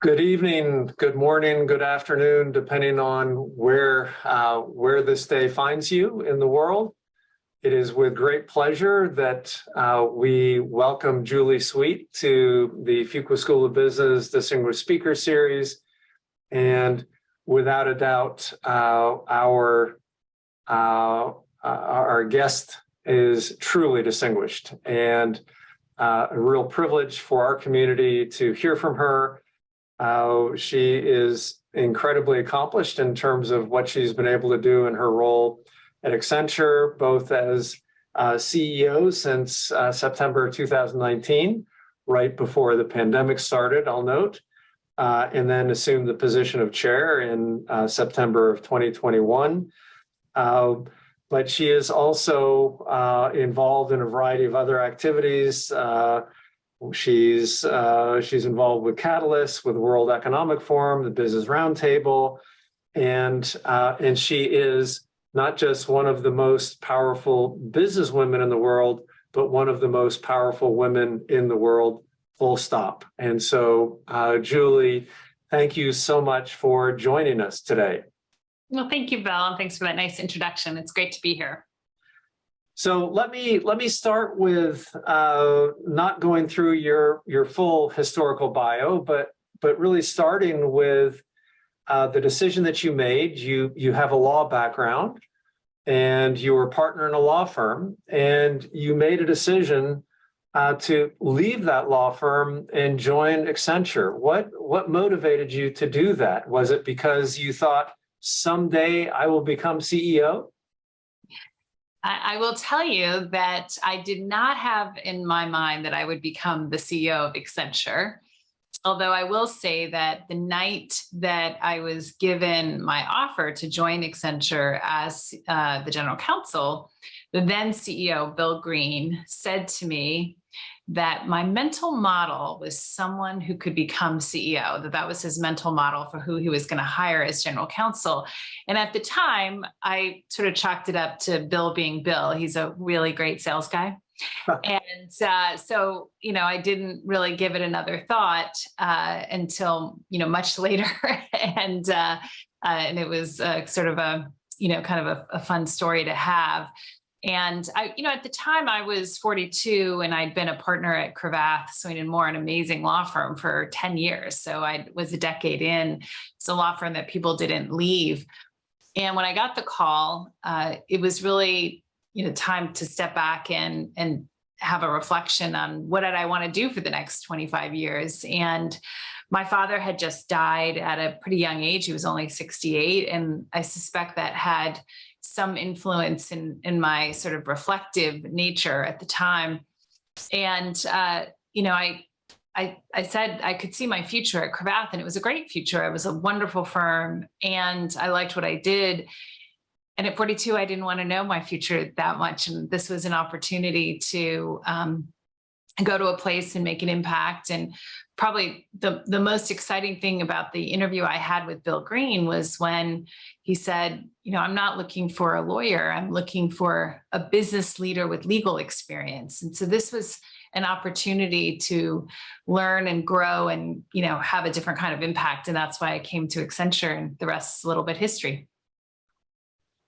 Good evening, good morning, good afternoon, depending on where this day finds you in the world. It is with great pleasure that we welcome Julie Sweet to the Fuqua School of Business Distinguished Speaker Series. And without a doubt, our guest is truly distinguished, and a real privilege for our community to hear from her. She is incredibly accomplished in terms of what she's been able to do in her role at Accenture, both as CEO since September 2019, right before the pandemic started, I'll note, and then assumed the position of chair in September of 2021. But she is also involved in a variety of other activities. She's involved with Catalyst, with the World Economic Forum, the Business Roundtable, and she is not just one of the most powerful businesswomen in the world, but one of the most powerful women in the world, full stop. And so, Julie, thank you so much for joining us today. Well, thank you, Bill, and thanks for that nice introduction. It's great to be here. So let me start with not going through your full historical bio, but really starting with the decision that you made. You have a law background, and you were a partner in a law firm, and you made a decision to leave that law firm and join Accenture. What motivated you to do that? Was it because you thought someday I will become CEO? I will tell you that I did not have in my mind that I would become the CEO of Accenture. Although I will say that the night that I was given my offer to join Accenture as the general counsel, the then CEO, Bill Green, said to me that my mental model was someone who could become CEO, that was his mental model for who he was going to hire as general counsel. And at the time, I sort of chalked it up to Bill being Bill. He's a really great sales guy. And so, I didn't really give it another thought until, much later. And it was sort of kind of a fun story to have. And at the time I was 42 and I'd been a partner at Cravath, Swaine & Moore, an amazing law firm, for 10 years. So I was a decade in. It's a law firm that people didn't leave. And when I got the call, it was really, time to step back and have a reflection on what did I want to do for the next 25 years. And my father had just died at a pretty young age. He was only 68. And I suspect that had some influence in my sort of reflective nature at the time. And, I said I could see my future at Cravath, and it was a great future. It was a wonderful firm, and I liked what I did. And at 42, I didn't want to know my future that much. And this was an opportunity to go to a place and make an impact. And probably the most exciting thing about the interview I had with Bill Green was when he said, I'm not looking for a lawyer. I'm looking for a business leader with legal experience. And so this was an opportunity to learn and grow and, have a different kind of impact. And that's why I came to Accenture, and the rest is a little bit history.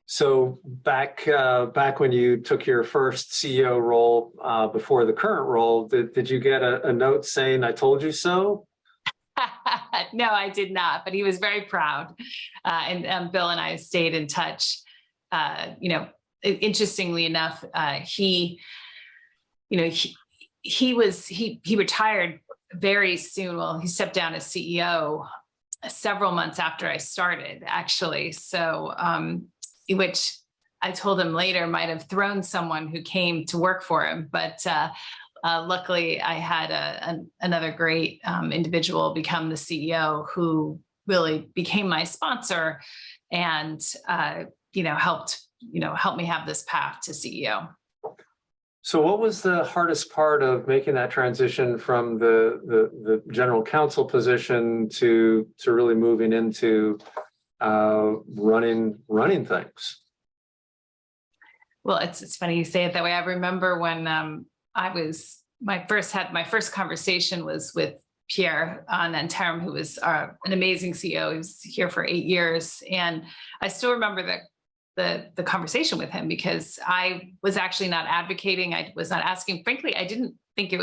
So back when you took your first CEO role before the current role, did you get a note saying, "I told you so"? No, I did not, but he was very proud. And Bill and I stayed in touch. Interestingly enough, he retired very soon. Well, he stepped down as CEO several months after I started, actually. So, which I told him later might have thrown someone who came to work for him. But luckily, I had another great individual become the CEO who really became my sponsor and helped me have this path to CEO. So what was the hardest part of making that transition from the general counsel position to really moving into running things? Well, it's funny you say it that way. I remember when my first conversation was with Pierre Nanterme, who was an amazing CEO. He was here for 8 years. And I still remember the conversation with him, because I was actually not advocating. I was not asking. Frankly, I didn't think it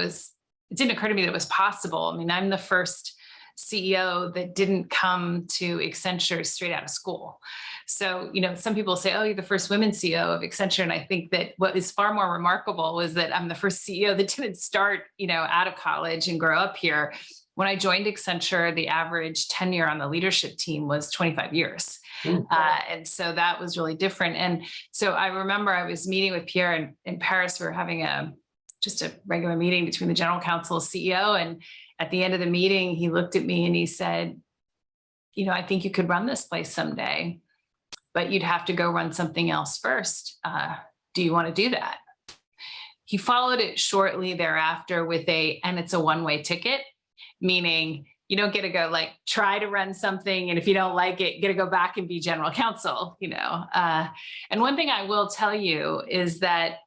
didn't occur to me that it was possible. I mean, I'm the first CEO that didn't come to Accenture straight out of school. So, some people say, oh, you're the first women CEO of Accenture. And I think that what is far more remarkable was that I'm the first CEO that didn't start, out of college and grow up here. When I joined Accenture, the average tenure on the leadership team was 25 years. And so that was really different. And so I remember I was meeting with Pierre in Paris. We were having just a regular meeting between the general counsel and CEO. And at the end of the meeting, he looked at me and he said, I think you could run this place someday, but you'd have to go run something else first. Do you want to do that? He followed it shortly thereafter with and it's a one-way ticket, meaning you don't get to go try to run something. And if you don't like it, you get to go back and be general counsel, And one thing I will tell you is that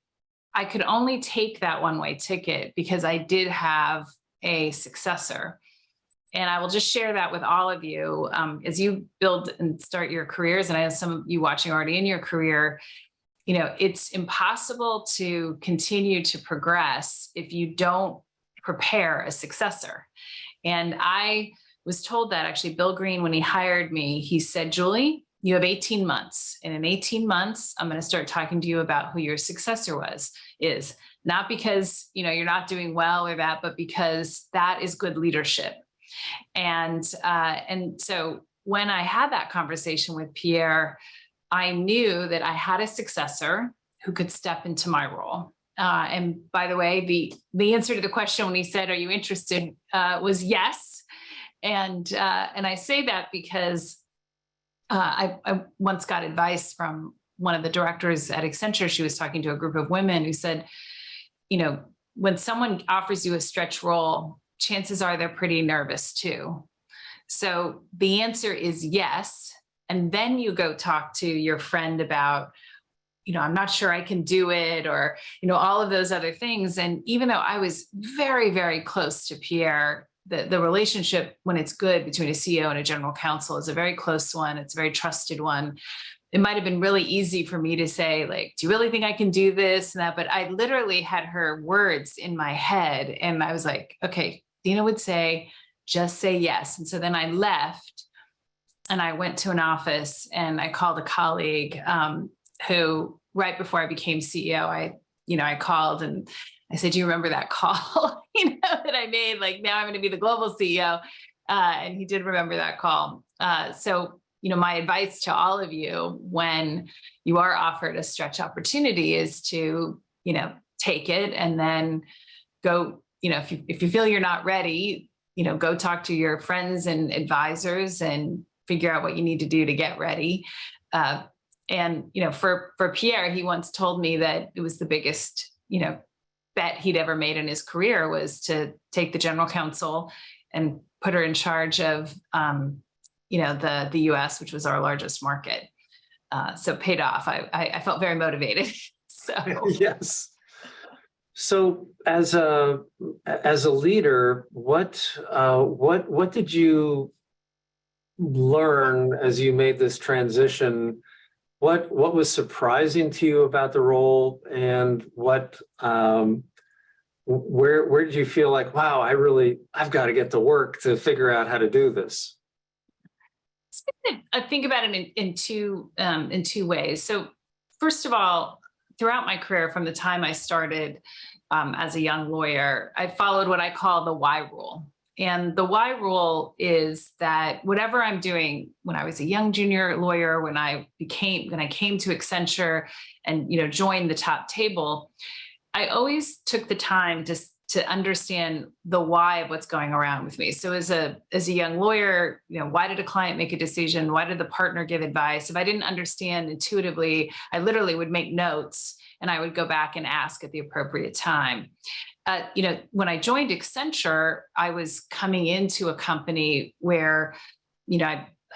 I could only take that one-way ticket because I did have a successor. And I will just share that with all of you as you build and start your careers. And I have some of you watching already in your career. It's impossible to continue to progress if you don't prepare a successor. And I was told that actually Bill Green, when he hired me, he said, Julie, you have 18 months. And in 18 months, I'm going to start talking to you about who your successor is not because, you're not doing well or that, but because that is good leadership. And so when I had that conversation with Pierre, I knew that I had a successor who could step into my role. And by the way, the answer to the question when he said, "Are you interested?" Was yes. And I say that because I once got advice from one of the directors at Accenture. She was talking to a group of women who said, when someone offers you a stretch role, chances are they're pretty nervous too. So the answer is yes. And then you go talk to your friend about, I'm not sure I can do it, or, all of those other things. And even though I was very, very close to Pierre, the relationship, when it's good between a CEO and a general counsel, is a very close one. It's a very trusted one. It might have been really easy for me to say, do you really think I can do this and that? But I literally had her words in my head. And I was like, okay, Dina would say, just say yes. And so then I left and I went to an office and I called a colleague who, right before I became CEO, I called and I said, do you remember that call, that I made? Now I'm going to be the global CEO. And he did remember that call. So, my advice to all of you when you are offered a stretch opportunity is to, take it and then go, if you feel you're not ready, go talk to your friends and advisors and figure out what you need to do to get ready. And, for Pierre, he once told me that it was the biggest, bet he'd ever made in his career was to take the general counsel and put her in charge of, the US, which was our largest market. So it paid off. I felt very motivated. So yes. So as a leader, what did you learn as you made this transition? What was surprising to you about the role, and where did you feel like, wow, I've got to get to work to figure out how to do this? I think about it in two ways. So first of all, throughout my career, from the time I started as a young lawyer, I followed what I call the why rule. And the why rule is that whatever I'm doing, when I was a young junior lawyer, when I came to Accenture and joined the top table, I always took the time to understand the why of what's going around with me. So as a young lawyer, why did a client make a decision? Why did the partner give advice? If I didn't understand intuitively, I literally would make notes and I would go back and ask at the appropriate time. When I joined Accenture, I was coming into a company where,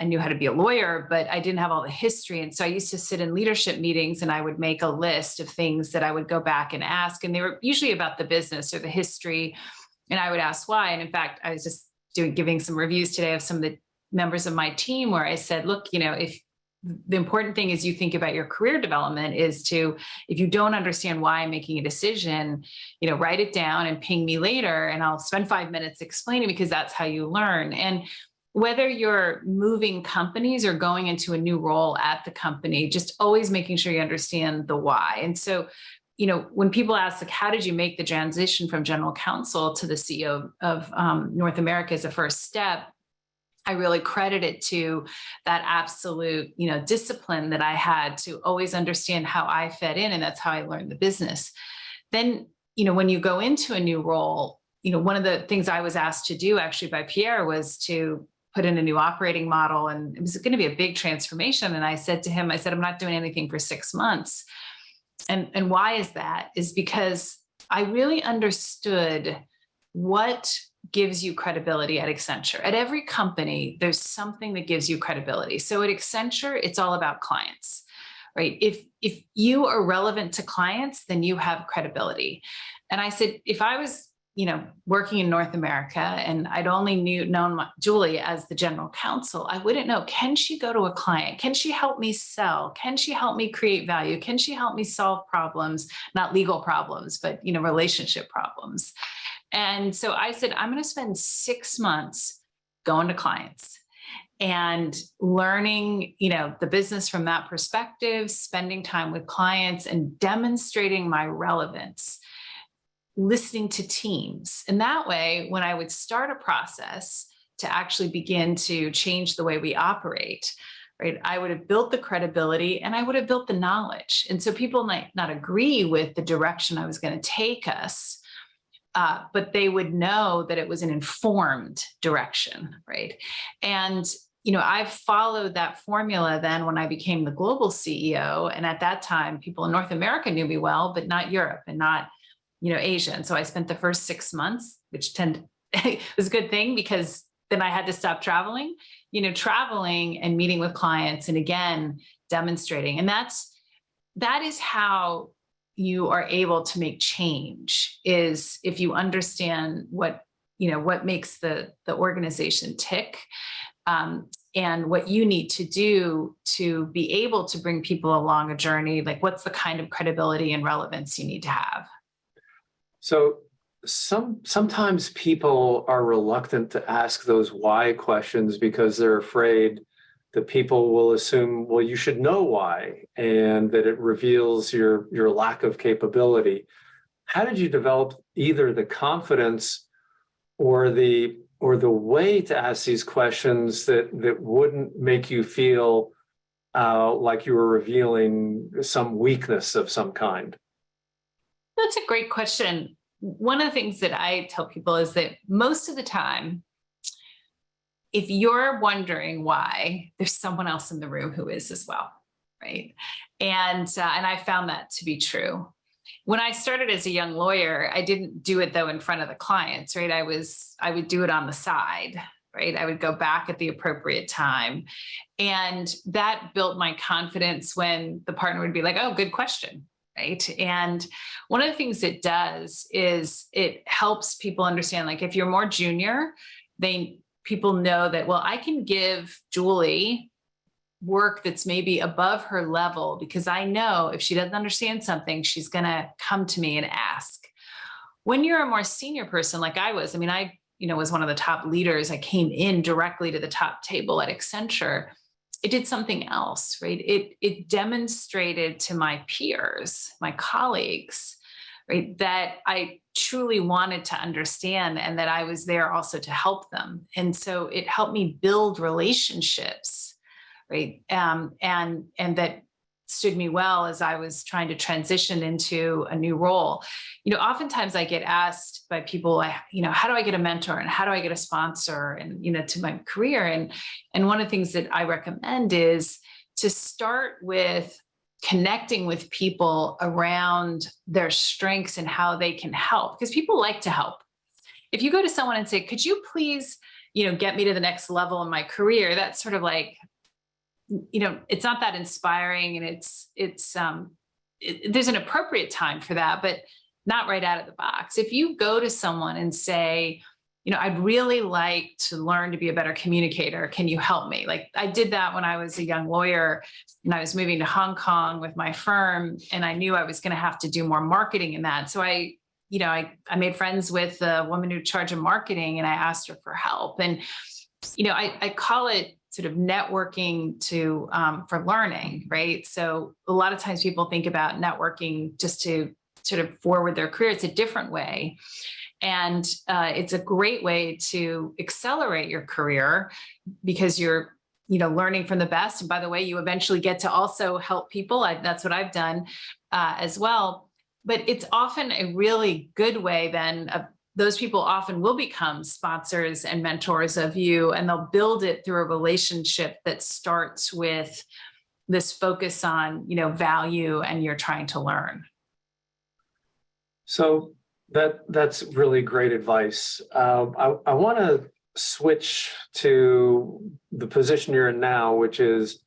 I knew how to be a lawyer, but I didn't have all the history. And so I used to sit in leadership meetings and I would make a list of things that I would go back and ask. And they were usually about the business or the history. And I would ask why. And in fact, I was just giving some reviews today of some of the members of my team where I said, look, if the important thing is you think about your career development is to, if you don't understand why I'm making a decision, write it down and ping me later and I'll spend 5 minutes explaining, because that's how you learn. And whether you're moving companies or going into a new role at the company, just always making sure you understand the why. And so, when people ask, like, how did you make the transition from general counsel to the CEO of North America as a first step? I really credit it to that absolute, discipline that I had to always understand how I fed in. And that's how I learned the business. Then, when you go into a new role, one of the things I was asked to do actually by Pierre was to put in a new operating model. And it was going to be a big transformation. And I said to him, I'm not doing anything for 6 months. And why is that? Is because I really understood what gives you credibility at Accenture. At every company, there's something that gives you credibility. So at Accenture, it's all about clients, right? If you are relevant to clients, then you have credibility. And I said, if I was, working in North America and I'd only known Julie as the general counsel, I wouldn't know, can she go to a client? Can she help me sell? Can she help me create value? Can she help me solve problems, not legal problems, but, relationship problems? And so I said, I'm going to spend 6 months going to clients and learning, the business from that perspective, spending time with clients and demonstrating my relevance, listening to teams. And that way, when I would start a process to actually begin to change the way we operate, right, I would have built the credibility and I would have built the knowledge. And so people might not agree with the direction I was going to take us, but they would know that it was an informed direction, right? And I followed that formula then when I became the global CEO. And at that time, people in North America knew me well, but not Europe and not, Asia. And so I spent the first 6 months, which was a good thing because then I had to stop traveling, traveling and meeting with clients and again, demonstrating. And that is how you are able to make change, is if you understand what makes the organization tick, and what you need to do to be able to bring people along a journey, like what's the kind of credibility and relevance you need to have. So sometimes people are reluctant to ask those why questions because they're afraid that people will assume, well, you should know why, and that it reveals your lack of capability. How did you develop either the confidence or the way to ask these questions that wouldn't make you feel like you were revealing some weakness of some kind? That's a great question. One of the things that I tell people is that most of the time, if you're wondering why, there's someone else in the room who is as well, right? And I found that to be true. When I started as a young lawyer, I didn't do it though in front of the clients, right? I would do it on the side, right? I would go back at the appropriate time. And that built my confidence when the partner would be like, oh, good question, right? And one of the things it does is it helps people understand, like if you're more junior, people know that, well, I can give Julie work that's maybe above her level because I know if she doesn't understand something, she's going to come to me and ask. When you're a more senior person like I was, I was one of the top leaders. I came in directly to the top table at Accenture. It did something else, right? It demonstrated to my peers, my colleagues, right, that I truly wanted to understand and that I was there also to help them. And so it helped me build relationships, right? And that stood me well as I was trying to transition into a new role. Oftentimes I get asked by people, how do I get a mentor and how do I get a sponsor and, to my career? And one of the things that I recommend is to start with connecting with people around their strengths and how they can help, because people like to help. If you go to someone and say, could you please, get me to the next level in my career? That's sort of like, it's not that inspiring, and there's an appropriate time for that, but not right out of the box. If you go to someone and say, I'd really like to learn to be a better communicator. Can you help me? Like I did that when I was a young lawyer and I was moving to Hong Kong with my firm, and I knew I was going to have to do more marketing in that. So I made friends with a woman who charged of marketing, and I asked her for help. And, I call it sort of networking for learning, right? So a lot of times people think about networking just to sort of forward their career. It's a different way. And it's a great way to accelerate your career because you're, learning from the best. And by the way, you eventually get to also help people. That's what I've done as well. But it's often a really good way then. Those people often will become sponsors and mentors of you, and they'll build it through a relationship that starts with this focus on, value, and you're trying to learn. So that's really great advice. I want to switch to the position you're in now, which is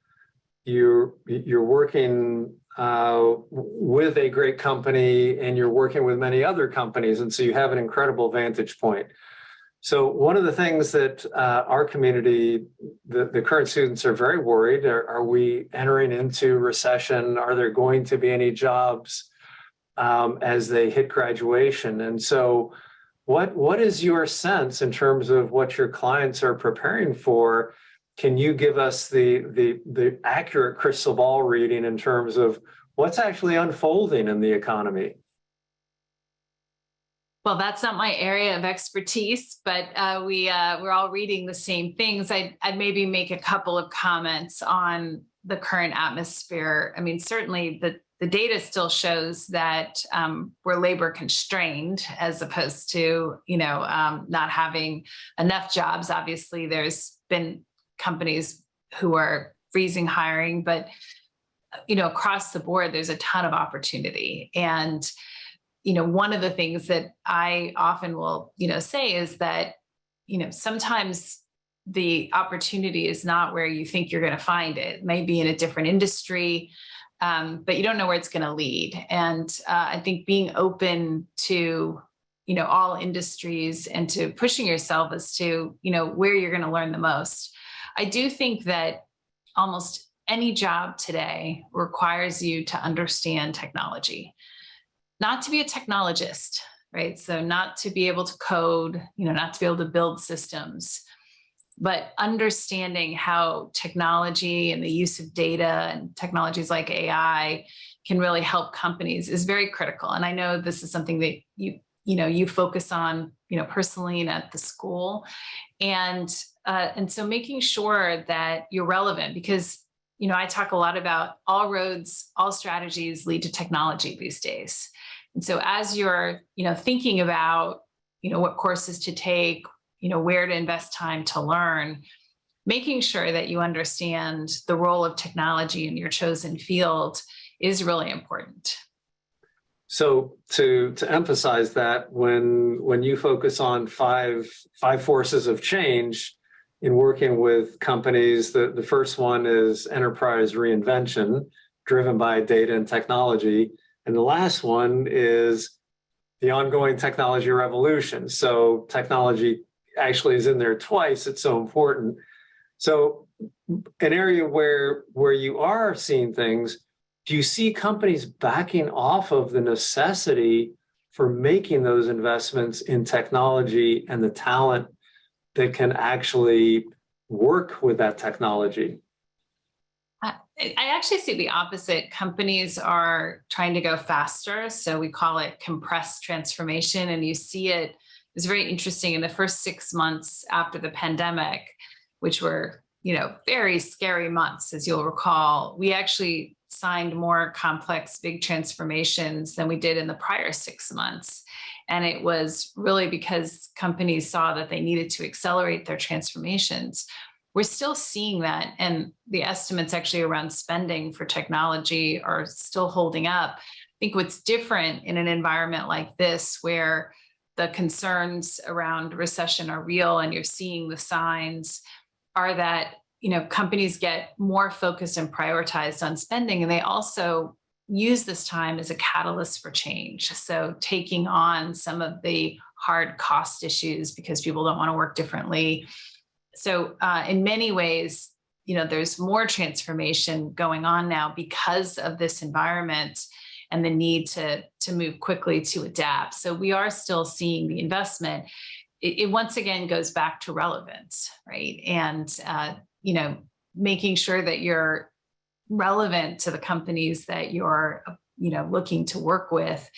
you're working with a great company and you're working with many other companies, and so you have an incredible vantage point. So one of the things that our community, the current students are very worried. Are we entering into recession? Are there going to be any jobs as they hit graduation? And so what is your sense in terms of what your clients are preparing for? Can you give us the accurate crystal ball reading in terms of what's actually unfolding in the economy? Well, that's not my area of expertise, but we're all reading the same things. I'd maybe make a couple of comments on the current atmosphere. I mean, certainly the data still shows that we're labor constrained as opposed to, not having enough jobs. Obviously, there's been companies who are freezing hiring, but, across the board, there's a ton of opportunity. And, one of the things that I often will, say is that, sometimes the opportunity is not where you think you're going to find it. It may be in a different industry, but you don't know where it's going to lead. And I think being open to, all industries and to pushing yourself as to, where you're going to learn the most. I do think that almost any job today requires you to understand technology, not to be a technologist, right? So not to be able to code, not to be able to build systems, but understanding how technology and the use of data and technologies like AI can really help companies is very critical. And I know this is something that you focus on, personally and at the school. And so making sure that you're relevant, because, I talk a lot about all roads, all strategies lead to technology these days. And so as you're, thinking about, what courses to take, where to invest time to learn, making sure that you understand the role of technology in your chosen field is really important. So to emphasize that, when you focus on five forces of change in working with companies, the first one is enterprise reinvention, driven by data and technology. And the last one is the ongoing technology revolution. So technology actually is in there twice. It's so important. So an area where you are seeing things, do you see companies backing off of the necessity for making those investments in technology and the talent that can actually work with that technology? I actually see the opposite. Companies are trying to go faster. So we call it compressed transformation. And you see it was very interesting in the first 6 months after the pandemic, which were, very scary months, as you'll recall. We actually signed more complex, big transformations than we did in the prior 6 months. And it was really because companies saw that they needed to accelerate their transformations. We're still seeing that. And the estimates actually around spending for technology are still holding up. I think what's different in an environment like this, where the concerns around recession are real and you're seeing the signs, are that, companies get more focused and prioritized on spending. And they also use this time as a catalyst for change. So taking on some of the hard cost issues because people don't want to work differently. So in many ways, there's more transformation going on now because of this environment and the need to move quickly to adapt. So we are still seeing the investment. It once again goes back to relevance, right? And, making sure that you're relevant to the companies that you're, looking to work with.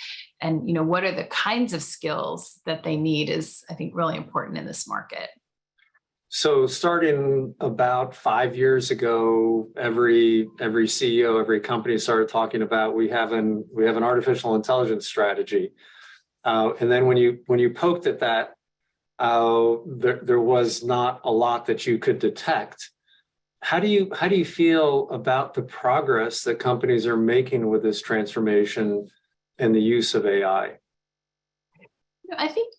And, what are the kinds of skills that they need is, I think, really important in this market. So starting about 5 years ago, every CEO, every company started talking about we have an artificial intelligence strategy, and then when you poked at that, there was not a lot that you could detect. How do you feel about the progress that companies are making with this transformation and the use of AI? I think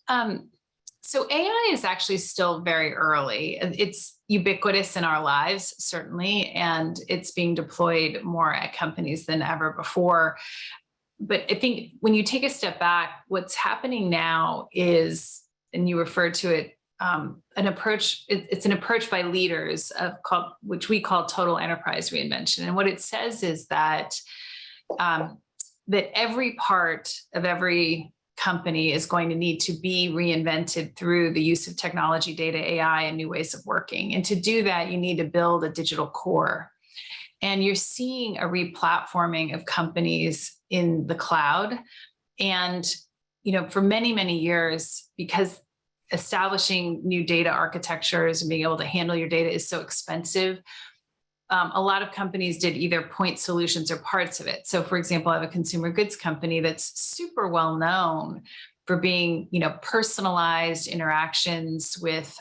so. AI is actually still very early. It's ubiquitous in our lives, certainly, and it's being deployed more at companies than ever before. But I think when you take a step back, what's happening now is, and you referred to it, an approach. It's an approach by leaders which we call total enterprise reinvention. And what it says is that that every part of every company is going to need to be reinvented through the use of technology, data, AI, and new ways of working. And to do that, you need to build a digital core. And you're seeing a replatforming of companies in the cloud. And, for many, many years, because establishing new data architectures and being able to handle your data is so expensive, a lot of companies did either point solutions or parts of it. So, for example, I have a consumer goods company that's super well known for being, personalized interactions with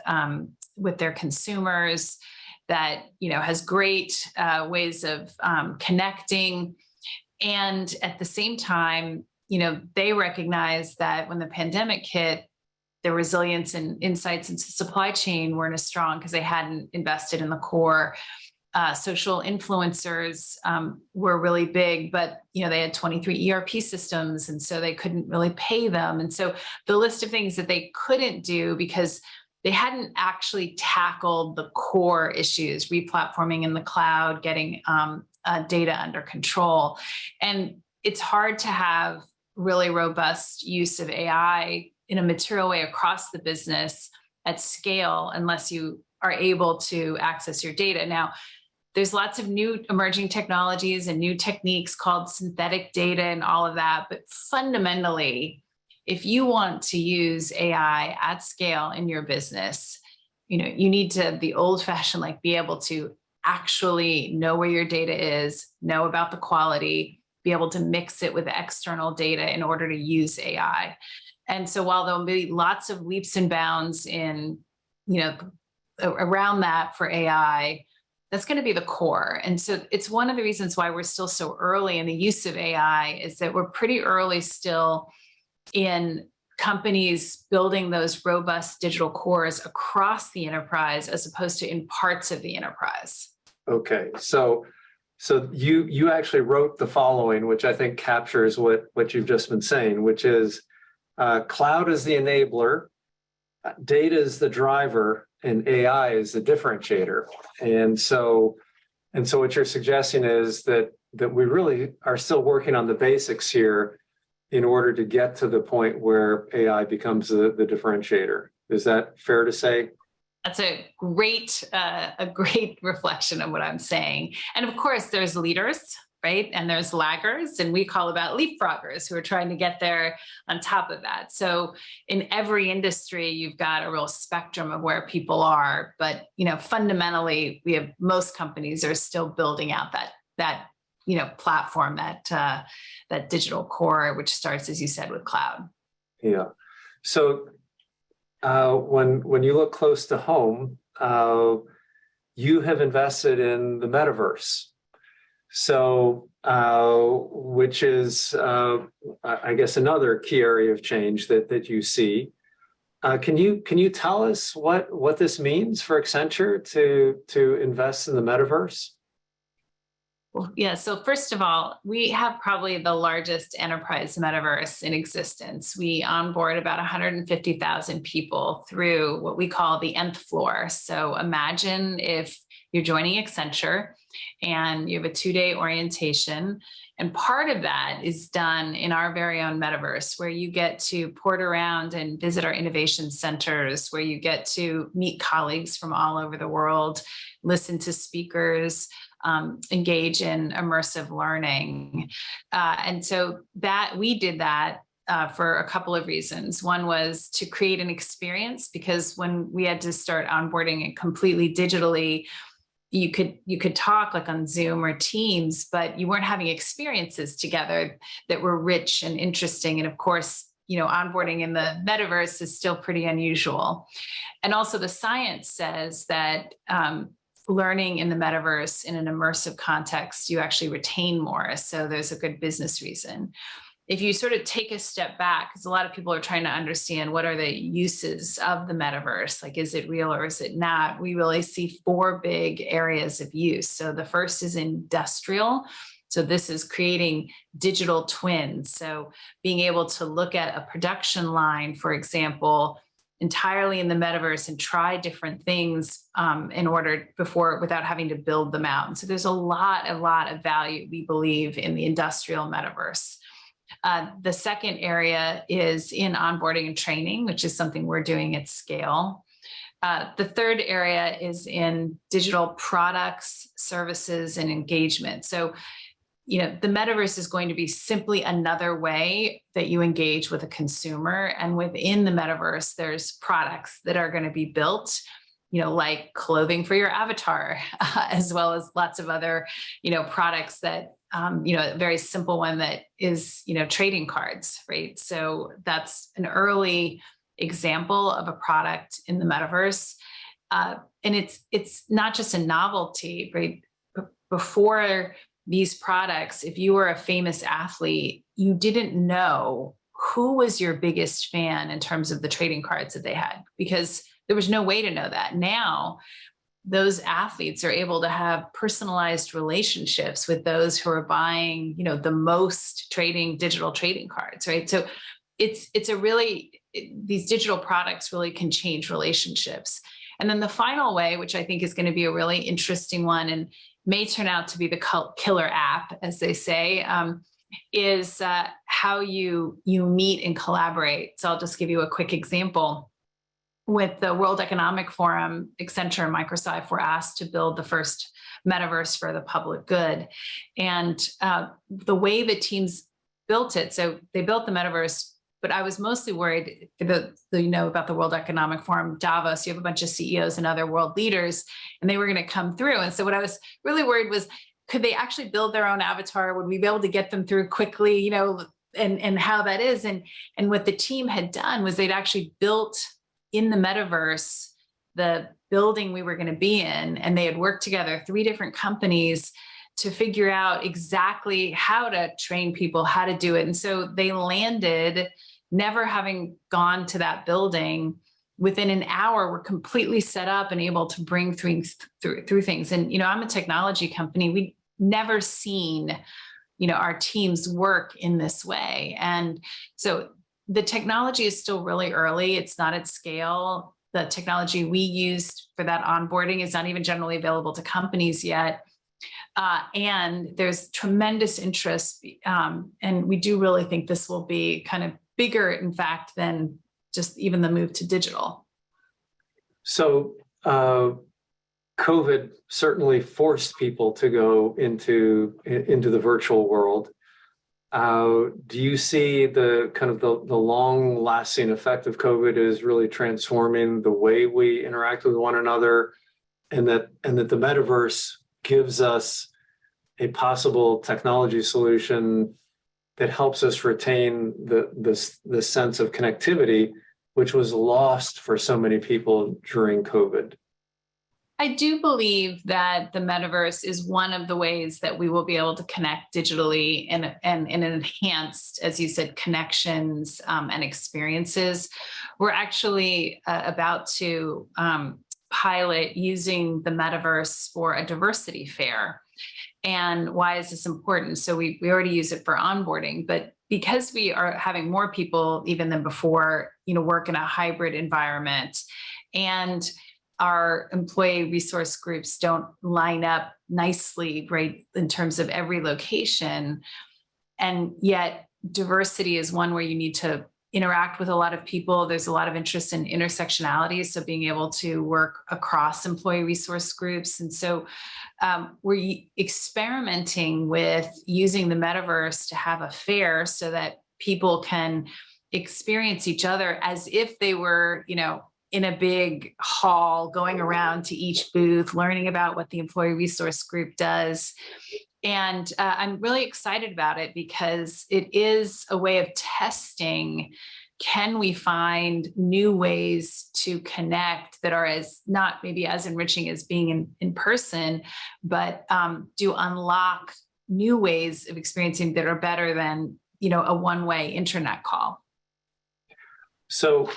their consumers, that has great ways of connecting, and at the same time, they recognize that when the pandemic hit, their resilience and insights into supply chain weren't as strong because they hadn't invested in the core. Social influencers were really big, but they had 23 ERP systems, and so they couldn't really pay them. And so the list of things that they couldn't do because they hadn't actually tackled the core issues, replatforming in the cloud, getting data under control. And it's hard to have really robust use of AI in a material way across the business at scale unless you are able to access your data. Now, there's lots of new emerging technologies and new techniques called synthetic data and all of that. But fundamentally, if you want to use AI at scale in your business, you need to, the old fashioned, be able to actually know where your data is, know about the quality, be able to mix it with external data in order to use AI. And so while there'll be lots of leaps and bounds in, around that for AI, that's going to be the core. And so it's one of the reasons why we're still so early in the use of AI is that we're pretty early still in companies building those robust digital cores across the enterprise as opposed to in parts of the enterprise. Okay, so you actually wrote the following, which I think captures what you've just been saying, which is cloud is the enabler, data is the driver, and AI is the differentiator. And so what you're suggesting is that we really are still working on the basics here in order to get to the point where AI becomes the differentiator. Is that fair to say? That's a great reflection of what I'm saying. And of course, there's leaders, right? And there's laggers, and we call about leapfroggers who are trying to get there on top of that. So in every industry, you've got a real spectrum of where people are. But fundamentally, most companies are still building out that platform, that digital core, which starts, as you said, with cloud. Yeah. So when you look close to home, you have invested in the metaverse. So, which is, I guess, another key area of change that you see. Can you tell us what this means for Accenture to invest in the metaverse? Well, yeah. So first of all, we have probably the largest enterprise metaverse in existence. We onboard about 150,000 people through what we call the nth floor. So imagine if you're joining Accenture and you have a 2-day orientation. And part of that is done in our very own metaverse, where you get to port around and visit our innovation centers, where you get to meet colleagues from all over the world, listen to speakers, engage in immersive learning. And so that we did that for a couple of reasons. One was to create an experience, because when we had to start onboarding it completely digitally, you could talk like on Zoom or Teams, but you weren't having experiences together that were rich and interesting. And of course, onboarding in the metaverse is still pretty unusual. And also the science says that learning in the metaverse in an immersive context, you actually retain more. So there's a good business reason. If you sort of take a step back, because a lot of people are trying to understand what are the uses of the metaverse, like is it real or is it not? We really see 4 big areas of use. So the first is industrial. So this is creating digital twins. So being able to look at a production line, for example, entirely in the metaverse and try different things without having to build them out. And so there's a lot of value, we believe, in the industrial metaverse. The second area is in onboarding and training, which is something we're doing at scale. The third area is in digital products, services, and engagement. So, the metaverse is going to be simply another way that you engage with a consumer. And within the metaverse, there's products that are going to be built, like clothing for your avatar, as well as lots of other, products that, a very simple one that is, trading cards, right? So that's an early example of a product in the metaverse. And it's not just a novelty, right? Before these products, if you were a famous athlete, you didn't know who was your biggest fan in terms of the trading cards that they had, because there was no way to know that. Now, those athletes are able to have personalized relationships with those who are buying, the most digital trading cards, right? So these digital products really can change relationships. And then the final way, which I think is going to be a really interesting one and may turn out to be the killer app, as they say, is how you meet and collaborate. So I'll just give you a quick example. With the World Economic Forum, Accenture and Microsoft were asked to build the first metaverse for the public good. And the way the teams built it, so they built the metaverse, but I was mostly worried about the World Economic Forum, Davos, you have a bunch of CEOs and other world leaders, and they were going to come through. And so what I was really worried was, could they actually build their own avatar? Would we be able to get them through quickly, and how that is? And what the team had done was they'd actually built in the metaverse the building we were going to be in, and they had worked together, 3 different companies, to figure out exactly how to train people, how to do it. And so they landed, never having gone to that building. Within an hour, we're completely set up and able to bring things through things. And, I'm a technology company. We'd never seen, our teams work in this way. And so the technology is still really early. It's not at scale. The technology we used for that onboarding is not even generally available to companies yet. And there's tremendous interest. And we do really think this will be kind of bigger, in fact, than just even the move to digital. So COVID certainly forced people to go into the virtual world. Do you see the kind of the long-lasting effect of COVID is really transforming the way we interact with one another, and that the metaverse gives us a possible technology solution that helps us retain the sense of connectivity, which was lost for so many people during COVID? I do believe that the metaverse is one of the ways that we will be able to connect digitally and enhanced, as you said, connections and experiences. We're actually about to pilot using the metaverse for a diversity fair. And why is this important? So we already use it for onboarding, but because we are having more people even than before, work in a hybrid environment, and our employee resource groups don't line up nicely, right, in terms of every location. And yet diversity is one where you need to interact with a lot of people. There's a lot of interest in intersectionality. So being able to work across employee resource groups. And so we're experimenting with using the metaverse to have a fair so that people can experience each other as if they were, in a big hall, going around to each booth, learning about what the employee resource group does. And I'm really excited about it because it is a way of testing. Can we find new ways to connect that are not maybe as enriching as being in person, but do unlock new ways of experiencing that are better than, a one-way internet call. So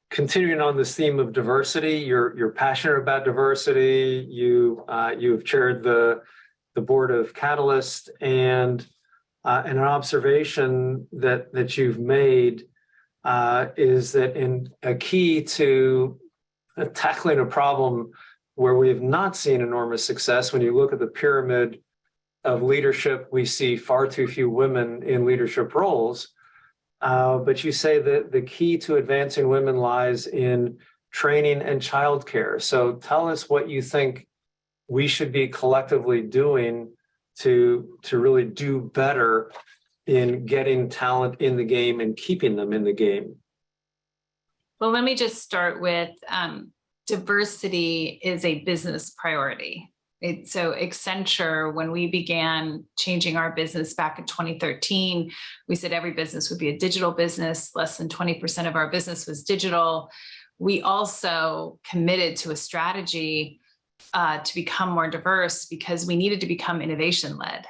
continuing on this theme of diversity, you're passionate about diversity. You've chaired the board of Catalyst, and an observation that you've made is that in a key to tackling a problem where we have not seen enormous success. When you look at the pyramid of leadership, we see far too few women in leadership roles. But you say that the key to advancing women lies in training and childcare. So tell us what you think we should be collectively doing to really do better in getting talent in the game and keeping them in the game. Well, let me just start with diversity is a business priority. So Accenture, when we began changing our business back in 2013, we said every business would be a digital business. Less than 20% of our business was digital. We also committed to a strategy to become more diverse because we needed to become innovation-led.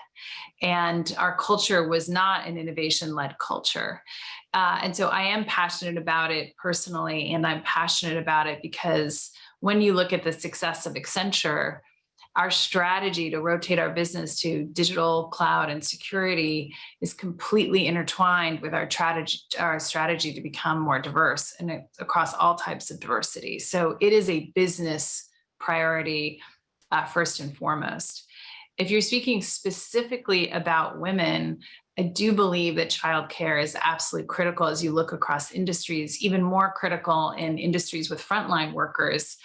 And our culture was not an innovation-led culture. And so I am passionate about it personally, and I'm passionate about it because when you look at the success of Accenture, our strategy to rotate our business to digital, cloud, and security is completely intertwined with our strategy to become more diverse and across all types of diversity. So it is a business priority first and foremost. If you're speaking specifically about women, I do believe that childcare is absolutely critical as you look across industries, even more critical in industries with frontline workers.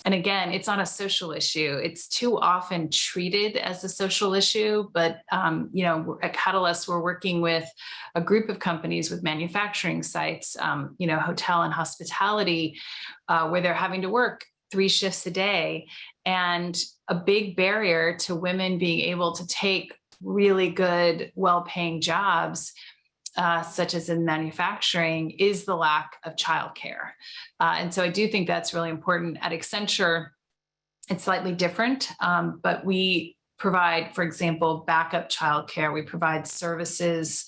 And again, it's not a social issue. It's too often treated as a social issue. But, at Catalyst, we're working with a group of companies with manufacturing sites, hotel and hospitality, where they're having to work 3 shifts a day. And a big barrier to women being able to take really good, well-paying jobs, such as in manufacturing, is the lack of childcare. And so I do think that's really important. At Accenture, it's slightly different, but we provide, for example, backup childcare. We provide services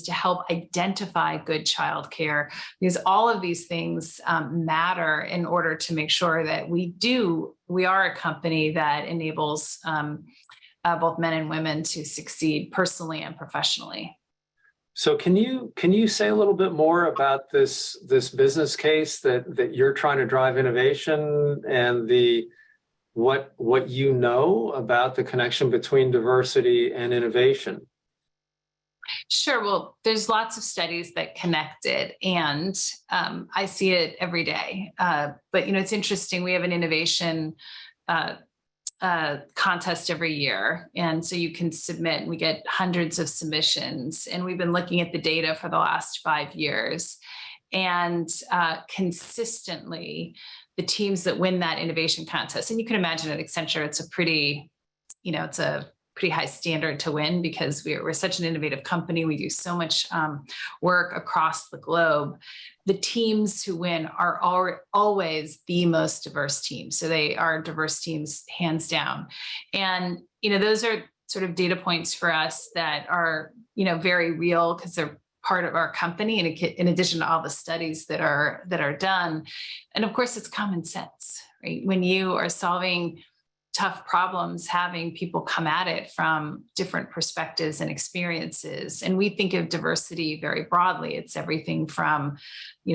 to help identify good childcare, because all of these things matter in order to make sure that we are a company that enables both men and women to succeed personally and professionally. So can you say a little bit more about this business case that you're trying to drive innovation and what you know about the connection between diversity and innovation? Sure. Well, there's lots of studies that connect it, and I see it every day. But it's interesting. We have an innovation contest every year. And so you can submit, and we get hundreds of submissions. And we've been looking at the data for the last 5 years. And consistently, the teams that win that innovation contest, and you can imagine at Accenture, it's a pretty high standard to win because we're such an innovative company. We do so much work across the globe. The teams who win are always the most diverse teams. So they are diverse teams, hands down. And, those are sort of data points for us that are, very real because they're part of our company, and in addition to all the studies that are done. And of course, it's common sense, right? When you are solving tough problems, having people come at it from different perspectives and experiences. And we think of diversity very broadly. It's everything from,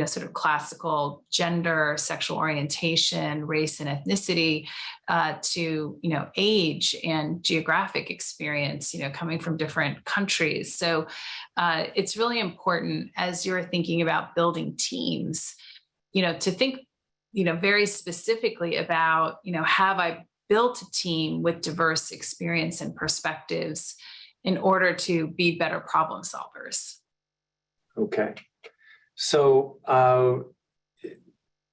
sort of classical gender, sexual orientation, race and ethnicity, to, age and geographic experience, coming from different countries. So it's really important as you're thinking about building teams, to think, very specifically about, have I built a team with diverse experience and perspectives in order to be better problem solvers. Okay. So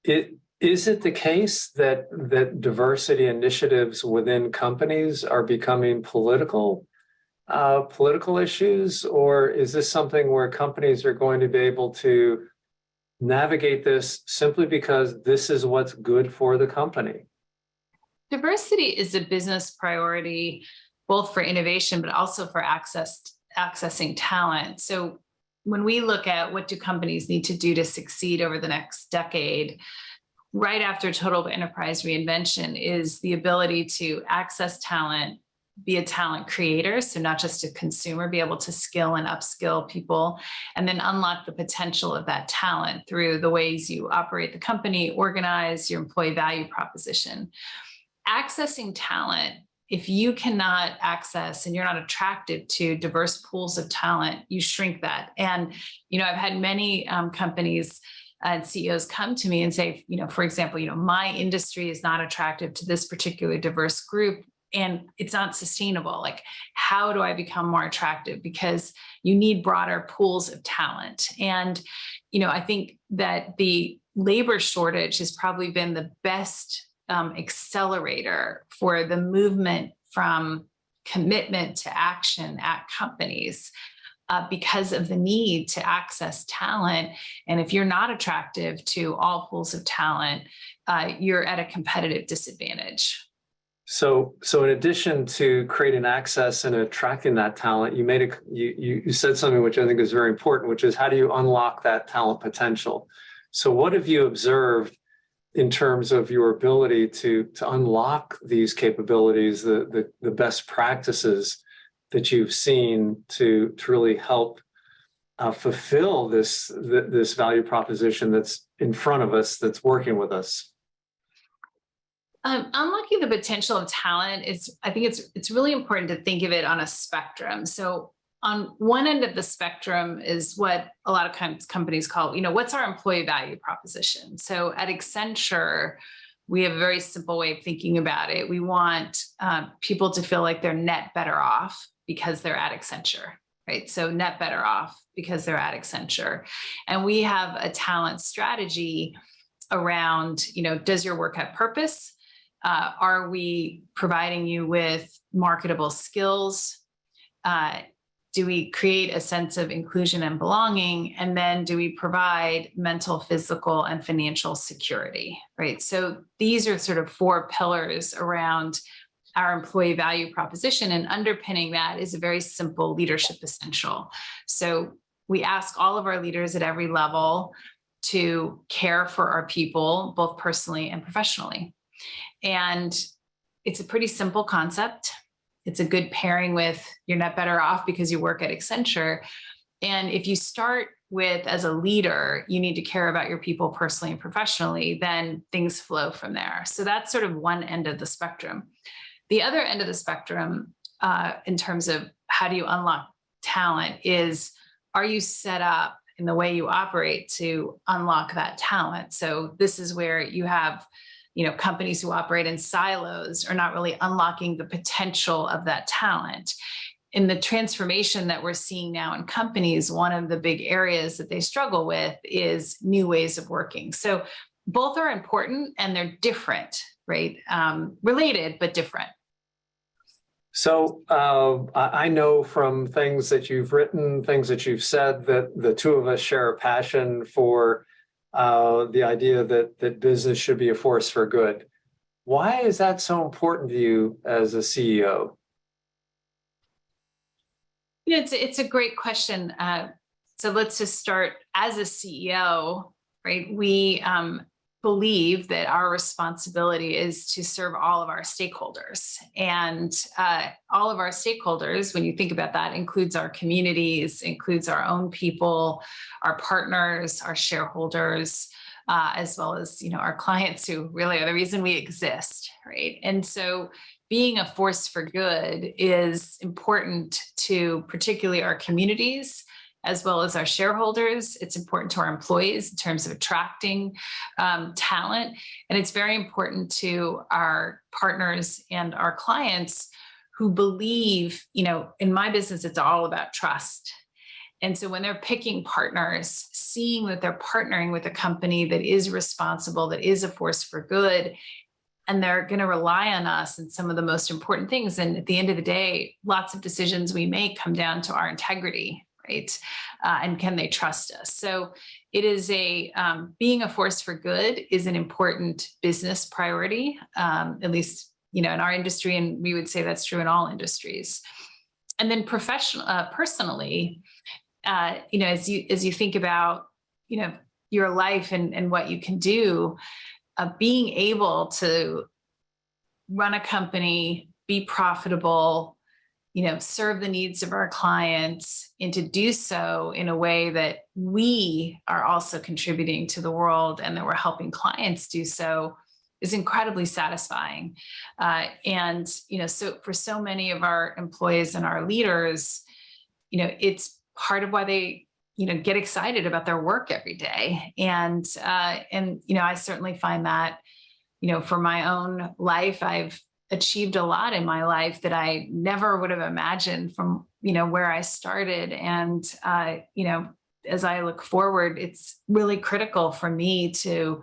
is it the case that diversity initiatives within companies are becoming political issues, or is this something where companies are going to be able to navigate this simply because this is what's good for the company? Diversity is a business priority, both for innovation, but also for accessing talent. So when we look at what do companies need to do to succeed over the next decade, right after total enterprise reinvention is the ability to access talent, be a talent creator, so not just a consumer, be able to skill and upskill people, and then unlock the potential of that talent through the ways you operate the company, organize your employee value proposition. Accessing talent, if you cannot access and you're not attracted to diverse pools of talent, you shrink that. And, I've had many companies and CEOs come to me and say, for example, my industry is not attractive to this particular diverse group and it's not sustainable. Like, how do I become more attractive? Because you need broader pools of talent. And, I think that the labor shortage has probably been the best accelerator for the movement from commitment to action at companies because of the need to access talent. And if you're not attractive to all pools of talent, you're at a competitive disadvantage. So in addition to creating access and attracting that talent, you said something which I think is very important, which is how do you unlock that talent potential? So what have you observed in terms of your ability to unlock these capabilities, the best practices that you've seen to really help fulfill this value proposition that's in front of us, that's working with us? Unlocking the potential of talent I think it's really important to think of it on a spectrum. So on one end of the spectrum is what a lot of companies call, what's our employee value proposition? So at Accenture, we have a very simple way of thinking about it. We want people to feel like they're net better off because they're at Accenture, right? So net better off because they're at Accenture. And we have a talent strategy around, does your work have purpose? Are we providing you with marketable skills? Do we create a sense of inclusion and belonging? And then do we provide mental, physical, and financial security, right? So these are sort of 4 pillars around our employee value proposition. And underpinning that is a very simple leadership essential. So we ask all of our leaders at every level to care for our people, both personally and professionally. And it's a pretty simple concept. It's a good pairing with you're net better off because you work at Accenture. And if you start with, as a leader, you need to care about your people personally and professionally, then things flow from there. So that's sort of one end of the spectrum. The other end of the spectrum, in terms of how do you unlock talent, is are you set up in the way you operate to unlock that talent? So this is where you have companies who operate in silos are not really unlocking the potential of that talent. In the transformation that we're seeing now in companies, one of the big areas that they struggle with is new ways of working. So both are important and they're different, right? Related, but different. So I know from things that you've written, things that you've said, that the two of us share a passion for the idea that business should be a force for good. Why is that so important to you as a CEO? It's a great question. So let's just start as a CEO, right? We believe that our responsibility is to serve all of our stakeholders. And all of our stakeholders, when you think about that, includes our communities, includes our own people, our partners, our shareholders, as well as, our clients, who really are the reason we exist, right? And so being a force for good is important to particularly our communities, as well as our shareholders. It's important to our employees in terms of attracting talent. And it's very important to our partners and our clients who believe, in my business, it's all about trust. And so when they're picking partners, seeing that they're partnering with a company that is responsible, that is a force for good, and they're going to rely on us in some of the most important things. And at the end of the day, lots of decisions we make come down to our integrity, right? And can they trust us? So it is being a force for good is an important business priority, at least, in our industry. And we would say that's true in all industries. And then personally, as you think about, your life and what you can do, being able to run a company, be profitable, serve the needs of our clients, and to do so in a way that we are also contributing to the world and that we're helping clients do so, is incredibly satisfying. So for so many of our employees and our leaders, it's part of why they, get excited about their work every day. And I certainly find that, for my own life, I've achieved a lot in my life that I never would have imagined from, where I started. And, as I look forward, it's really critical for me to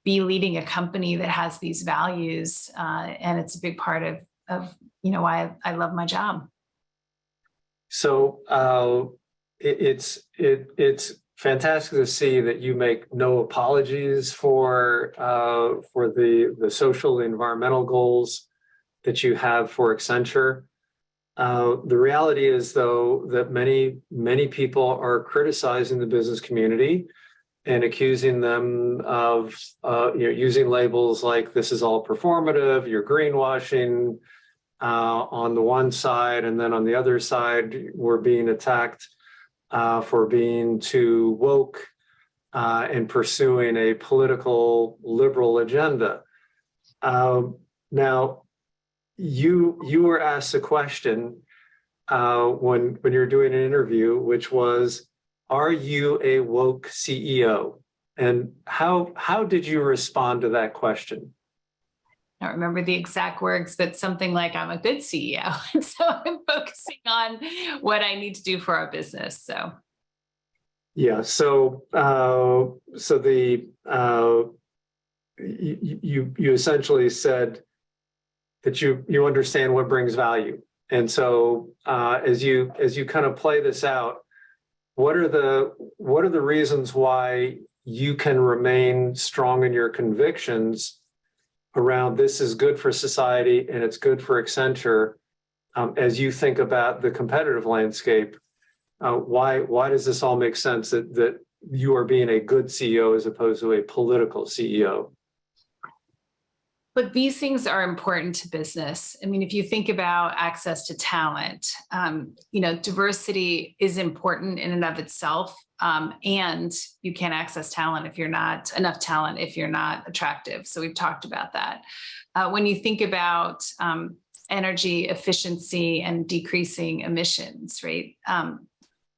be leading a company that has these values. And it's a big part of why I love my job. So it's fantastic to see that you make no apologies for the social, environmental goals that you have for Accenture. The reality is, though, that many people are criticizing the business community and accusing them of using labels like "this is all performative," "you're greenwashing," on the one side, and then on the other side, we're being attacked for being too woke and pursuing a political liberal agenda. Now, you were asked a question when you're doing an interview, which was, "Are you a woke CEO?" And how did you respond to that question? I don't remember the exact words, but something like, "I'm a good CEO." And so I'm focusing on what I need to do for our business. So. Yeah. You essentially said that you understand what brings value. And so as you kind of play this out, what are the reasons why you can remain strong in your convictions around this is good for society and it's good for Accenture, as you think about the competitive landscape? Why does this all make sense that you are being a good CEO as opposed to a political CEO? But these things are important to business. I mean, if you think about access to talent, diversity is important in and of itself. And you can't access talent if you're not enough talent, if you're not attractive. So we've talked about that. When you think about energy efficiency and decreasing emissions, right?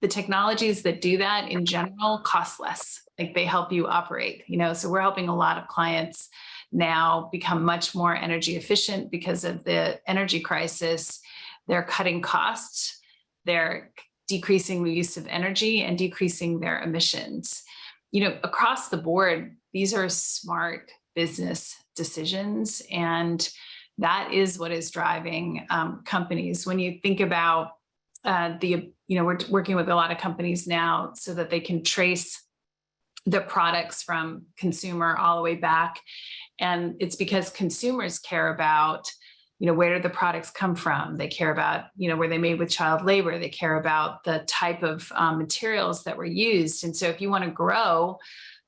The technologies that do that in general cost less. Like, they help you operate, so we're helping a lot of clients now become much more energy efficient because of the energy crisis. They're cutting costs, they're decreasing the use of energy and decreasing their emissions. Across the board, these are smart business decisions, and that is what is driving companies. When you think about we're working with a lot of companies now so that they can trace the products from consumer all the way back. And it's because consumers care about where did the products come from? They care about, were they made with child labor? They care about the type of materials that were used. And so if you want to grow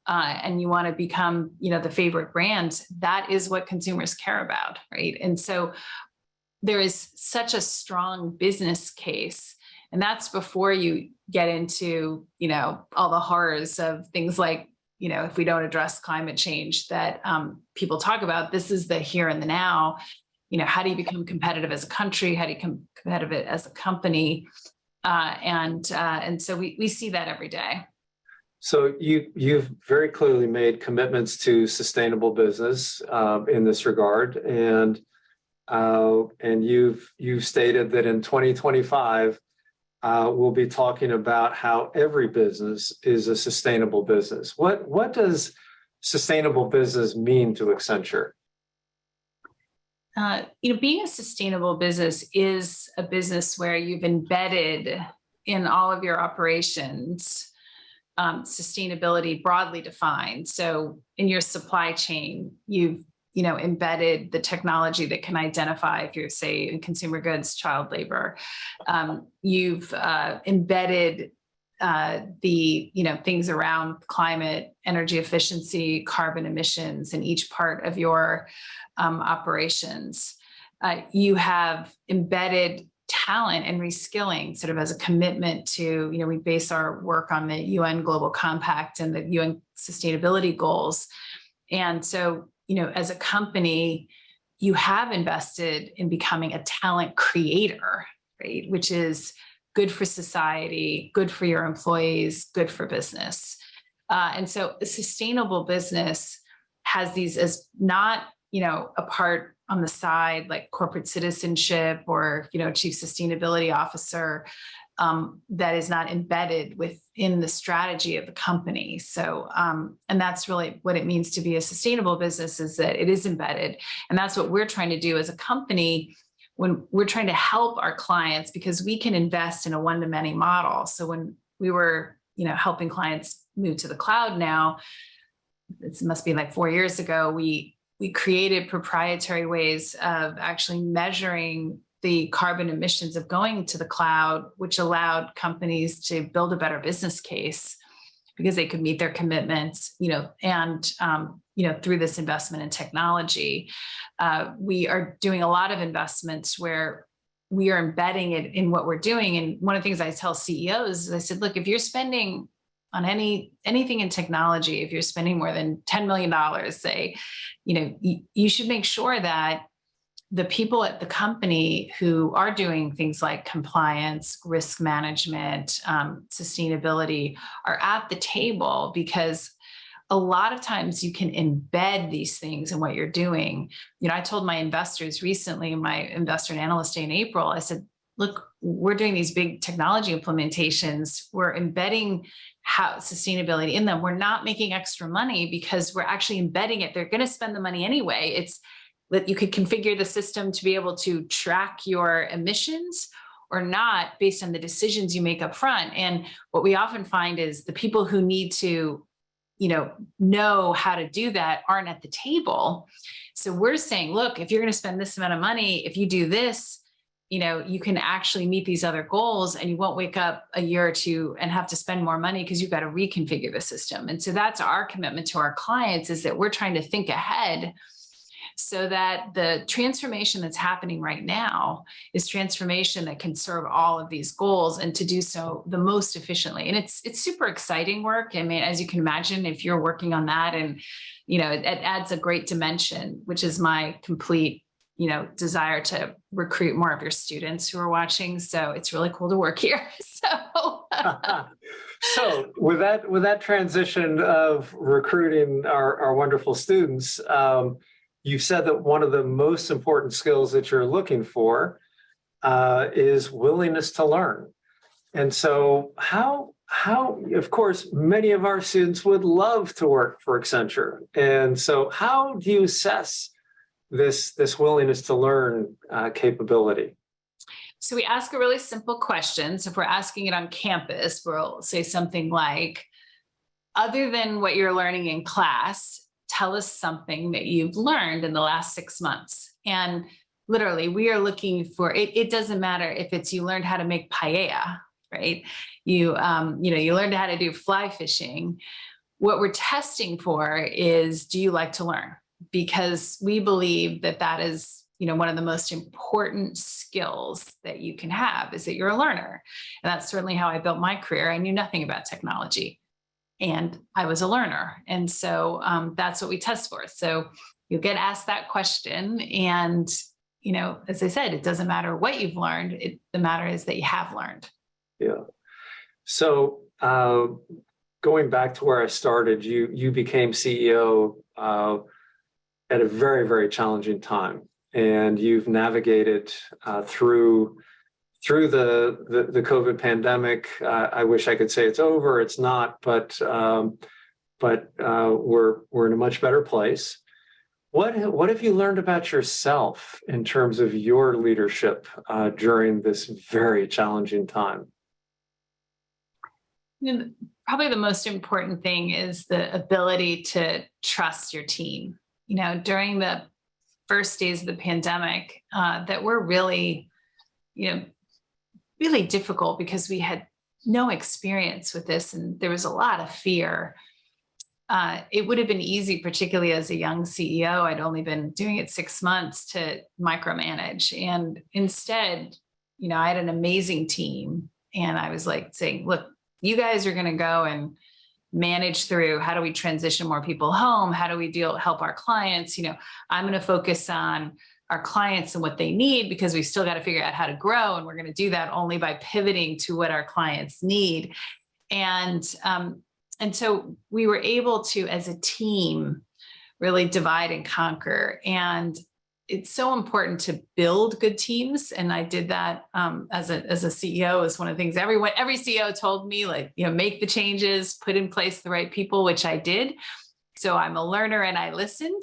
and you want to become, the favorite brand, that is what consumers care about, right? And so there is such a strong business case. And that's before you get into, all the horrors of things like, if we don't address climate change that people talk about. This is the here and the now. How do you become competitive as a country? How do you become competitive as a company? And so we see that every day. So you've very clearly made commitments to sustainable business in this regard, and you've stated that in 2025 we'll be talking about how every business is a sustainable business. What does sustainable business mean to Accenture? Being a sustainable business is a business where you've embedded in all of your operations sustainability broadly defined. So in your supply chain, you've embedded the technology that can identify if you're, say, in consumer goods, child labor. You've embedded the things around climate, energy efficiency, carbon emissions in each part of your operations. You have embedded talent and reskilling sort of as a commitment to, we base our work on the UN Global Compact and the UN sustainability goals. And so, as a company, you have invested in becoming a talent creator, right? Which is good for society, good for your employees, good for business. And so a sustainable business has these as not, a part on the side, like corporate citizenship or, chief sustainability officer, that is not embedded within the strategy of the company. So, and that's really what it means to be a sustainable business, is that it is embedded. And that's what we're trying to do as a company when we're trying to help our clients, because we can invest in a one-to-many model. So when we were, helping clients move to the cloud now, it must be like 4 years ago, we created proprietary ways of actually measuring the carbon emissions of going to the cloud, which allowed companies to build a better business case because they could meet their commitments, and through this investment in technology. We are doing a lot of investments where we are embedding it in what we're doing. And one of the things I tell CEOs is I said, look, if you're spending on anything in technology, if you're spending more than $10 million, say, you should make sure that the people at the company who are doing things like compliance, risk management, sustainability are at the table, because a lot of times you can embed these things in what you're doing. I told my investors recently in my investor and analyst day in April, I said, look, we're doing these big technology implementations. We're embedding sustainability in them. We're not making extra money because we're actually embedding it. They're going to spend the money anyway. It's that you could configure the system to be able to track your emissions or not based on the decisions you make up front. And what we often find is the people who need to, know how to do that aren't at the table. So we're saying, look, if you're going to spend this amount of money, if you do this, you can actually meet these other goals, and you won't wake up a year or two and have to spend more money because you've got to reconfigure the system. And so that's our commitment to our clients, is that we're trying to think ahead so that the transformation that's happening right now is transformation that can serve all of these goals, and to do so the most efficiently. And it's super exciting work. I mean, as you can imagine, if you're working on that, and, it adds a great dimension, which is my complete, desire to recruit more of your students who are watching. So it's really cool to work here. So with that transition of recruiting our wonderful students, you've said that one of the most important skills that you're looking for is willingness to learn. And so how, of course, many of our students would love to work for Accenture. And so how do you assess this willingness to learn capability? So we ask a really simple question. So if we're asking it on campus, we'll say something like, other than what you're learning in class, tell us something that you've learned in the last 6 months. And literally, we are looking for it. It doesn't matter if it's you learned how to make paella, right? You learned how to do fly fishing. What we're testing for is, do you like to learn? Because we believe that that is, one of the most important skills that you can have is that you're a learner. And that's certainly how I built my career. I knew nothing about technology and I was a learner. And so that's what we test for. So you'll get asked that question. And, as I said, it doesn't matter what you've learned. The matter is that you have learned. Yeah. So going back to where I started, you became CEO at a very, very challenging time. And you've navigated through the COVID pandemic. I wish I could say it's over. It's not, but we're in a much better place. What have you learned about yourself in terms of your leadership during this very challenging time? Probably the most important thing is the ability to trust your team. During the first days of the pandemic, that were really, really difficult because we had no experience with this and there was a lot of fear. It would have been easy, particularly as a young CEO, I'd only been doing it 6 months, to micromanage. And instead, I had an amazing team. And I was like saying, look, you guys are going to go and manage through, how do we transition more people home? How do we help our clients? I'm going to focus on our clients and what they need, because we still got to figure out how to grow. And we're going to do that only by pivoting to what our clients need. And so we were able to, as a team, really divide and conquer. And it's so important to build good teams. And I did that as a CEO. Is one of the things every CEO told me, make the changes, put in place the right people, which I did. So I'm a learner and I listened.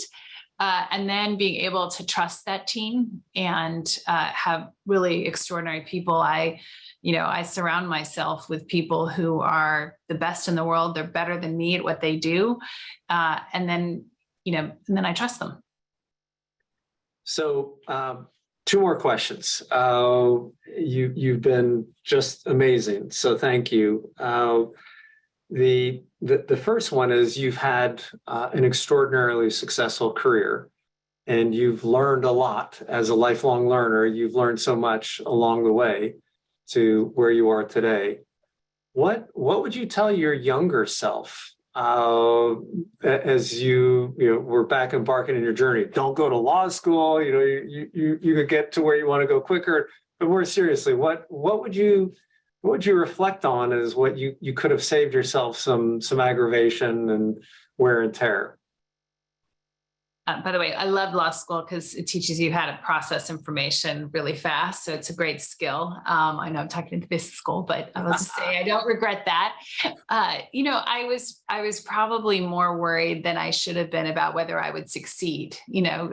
And then being able to trust that team and have really extraordinary people. I surround myself with people who are the best in the world. They're better than me at what they do. And then I trust them. So 2 more questions. You've been just amazing. So thank you. The first one is, you've had an extraordinarily successful career, and you've learned a lot as a lifelong learner. You've learned so much along the way to where you are today. What would you tell your younger self as you were back embarking in your journey? Don't go to law school. You could get to where you want to go quicker. But more seriously, what would you reflect on as what you could have saved yourself some aggravation and wear and tear? By the way, I love law school because it teaches you how to process information really fast. So it's a great skill. I know I'm talking into business school, but I will just say I don't regret that. I was probably more worried than I should have been about whether I would succeed. So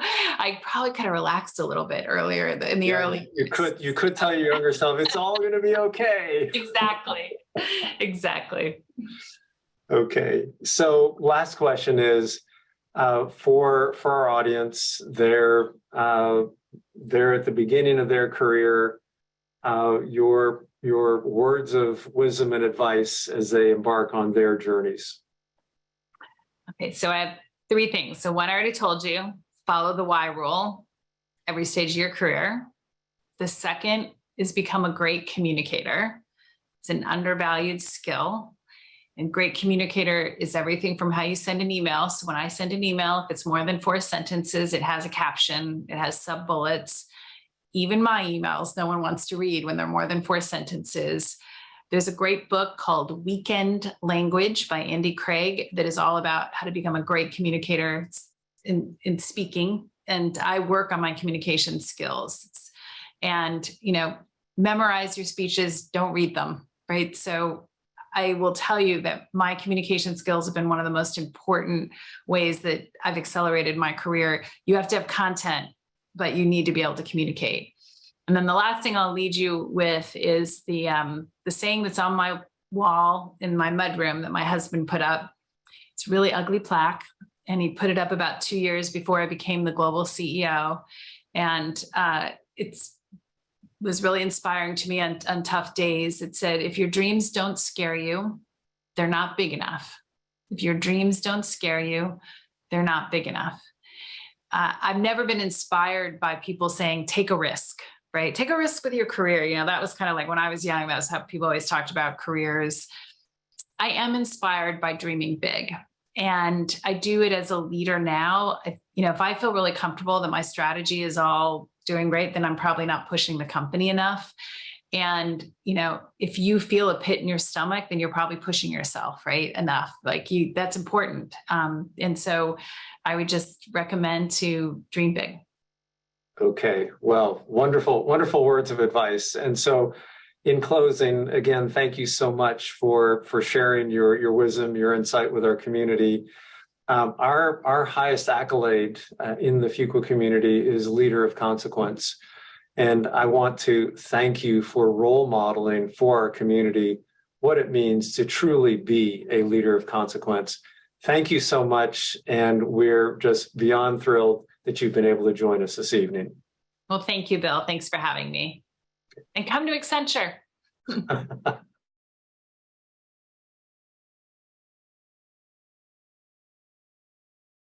I probably could have relaxed a little bit earlier in the early. You could tell your younger self it's all going to be okay. Exactly. Okay. So last question is, for our audience, they're at the beginning of their career. Your words of wisdom and advice as they embark on their journeys. Okay, so I have 3 things. So 1, I already told you, follow the why rule every stage of your career. The second is become a great communicator. It's an undervalued skill. And great communicator is everything from how you send an email. So when I send an email, if it's more than 4 sentences, it has a caption, it has sub-bullets. Even my emails, no one wants to read when they're more than 4 sentences. There's a great book called Weekend Language by Andy Craig that is all about how to become a great communicator in speaking. And I work on my communication skills. And, memorize your speeches, don't read them, right? So I will tell you that my communication skills have been one of the most important ways that I've accelerated my career. You have to have content, but you need to be able to communicate. And then the last thing I'll lead you with is the saying that's on my wall in my mudroom that my husband put up. It's a really ugly plaque. and he put it up about 2 years before I became the global CEO. And it was really inspiring to me on tough days. It said, if your dreams don't scare you, they're not big enough. If your dreams don't scare you, they're not big enough. I've never been inspired by people saying, take a risk, right? Take a risk with your career. You know, that was kind of like when I was young, that was how people always talked about careers. I am inspired by dreaming big. And I do it as a leader now. If I feel really comfortable that my strategy is all doing great, then I'm probably not pushing the company enough. And, if you feel a pit in your stomach, then you're probably pushing yourself, right? Enough. That's important. And so I would just recommend to dream big. Okay. Well, wonderful, wonderful words of advice. And so in closing, again, thank you so much for sharing your wisdom, your insight with our community. Our highest accolade in the Fuqua community is leader of consequence. And I want to thank you for role modeling for our community what it means to truly be a leader of consequence. Thank you so much. And we're just beyond thrilled that you've been able to join us this evening. Well, thank you, Bill. Thanks for having me. And come to Accenture.